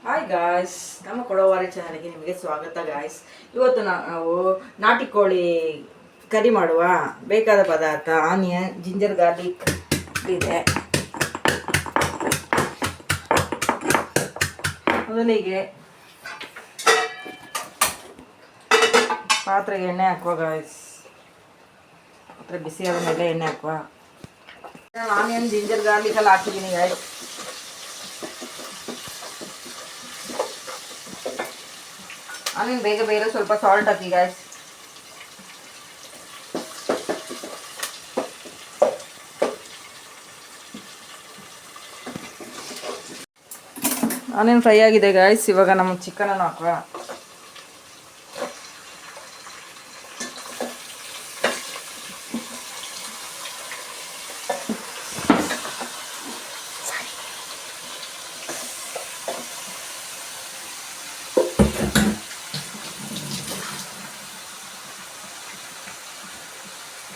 Hi guys, ನಮ್ಮ ಕೊಡವಾರಿ ಚಾನಲ್ಗೆ ನಿಮಗೆ ಸ್ವಾಗತ ಗಾಯ್ಸ್. ಇವತ್ತು ನಾವು ನಾಟಿ ಕೋಳಿ ಕರಿ ಮಾಡುವ ಬೇಕಾದ ಪದಾರ್ಥ ಆನಿಯನ್, ಜಿಂಜರ್ ಗಾರ್ಲಿಕ್ ಇದೆ. ಮೊದಲಿಗೆ ಪಾತ್ರೆಗೆ ಎಣ್ಣೆ ಹಾಕುವ ಗಾಯ್ಸ್. ಪಾತ್ರೆ ಬಿಸಿ ಆದ ಮೇಲೆ ಎಣ್ಣೆ ಹಾಕುವ. ಆನಿಯನ್, ಜಿಂಜರ್ ಗಾರ್ಲಿಕ್ ಎಲ್ಲ ಹಾಕಿದ್ದೀನಿ ಗಾಯ್ಸ್. ಆನಿಯನ್ ಬೇಗ ಬೇಗ ಸ್ವಲ್ಪ ಸಾಲ್ಟ್ ಹಾಕಿ ಗಾಯ್ಸ್. ಆನಿಯನ್ ಫ್ರೈ ಆಗಿದೆ ಗಾಯ್ಸ್. ಇವಾಗ ನಮ್ಮ ಚಿಕನನ್ನು ಹಾಕುವ.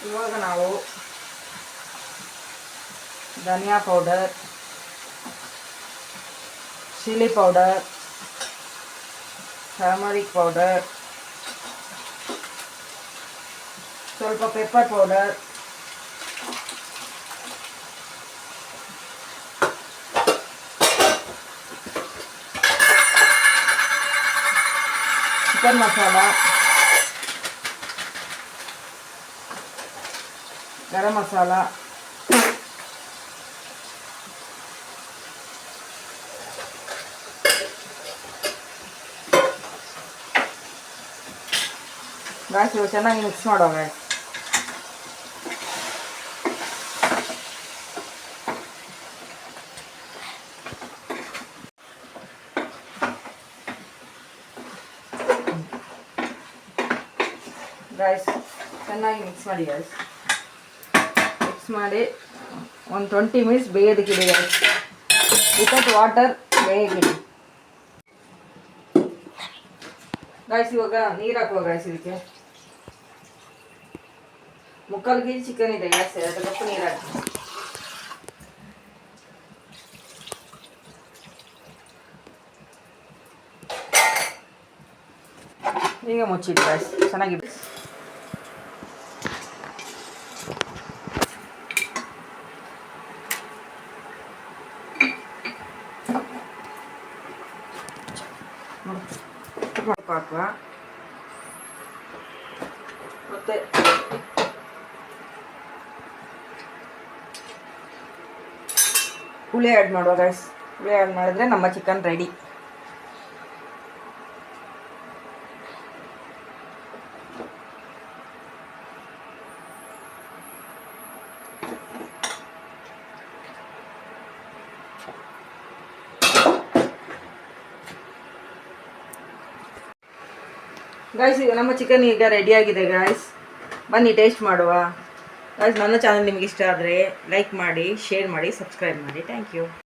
ಇವಾಗ ನಾವು dhania powder, chilli powder, turmeric powder, ಸ್ವಲ್ಪ pepper powder, chicken masala, garam masala, guys ಇವಾಗ ಚೆನ್ನಾಗಿ ಮಿಕ್ಸ್ ಮಾಡೋ ಗಾಯ್ಸ್. ಗಾಯ್ಸ್ ಚೆನ್ನಾಗಿ ಮಿಕ್ಸ್ ಮಾಡಿ ಗಾಯ್ಸ್. ಮಿಕ್ಸ್ ಮಾಡಿ ಒಂದು 20 ಮಿನಿಟ್ಸ್ ಬೇಯೋದಕ್ಕಿದೆ ಗಾಯ್ಸ್. ವಿತೌಟ್ ವಾಟರ್ ಬೇಯೋಕ್ಕಿದೆ ಗಾಯ್ಸ್. ಇವಾಗ ನೀರು ಹಾಕುವ ಗಾಯ್ಸ್. ಇದಕ್ಕೆ 3/4 kg ಚಿಕನ್ ಇದೆ ಗಾಯ್ಸ್. 2 ಕಪ್ ನೀರು ಹಾಕಿ. ಈಗ ಮುಚ್ಚಿಡಿ ಗಾಯ್ಸ್. ಚೆನ್ನಾಗಿದೆ. ಹಾಕುವ ಮತ್ತೆ ಹುಳಿ ಆ್ಯಡ್ ಮಾಡುವ ಗೈಸ್. ಹುಳಿ ಆ್ಯಡ್ ಮಾಡಿದ್ರೆ ನಮ್ಮ ಚಿಕನ್ ರೆಡಿ. ಗಾಯ್ಸ್ ಈಗ ನಮ್ಮ ಚಿಕನ್ ಈಗ ರೆಡಿಯಾಗಿದೆ ಗಾಯ್ಸ್. ಬನ್ನಿ ಟೇಸ್ಟ್ ಮಾಡುವ ಗಾಯ್ಸ್. ನನ್ನ ಚಾನಲ್ ನಿಮಗೆ ಇಷ್ಟ ಆದರೆ ಲೈಕ್ ಮಾಡಿ, ಶೇರ್ ಮಾಡಿ, ಸಬ್ಸ್ಕ್ರೈಬ್ ಮಾಡಿ. Thank you.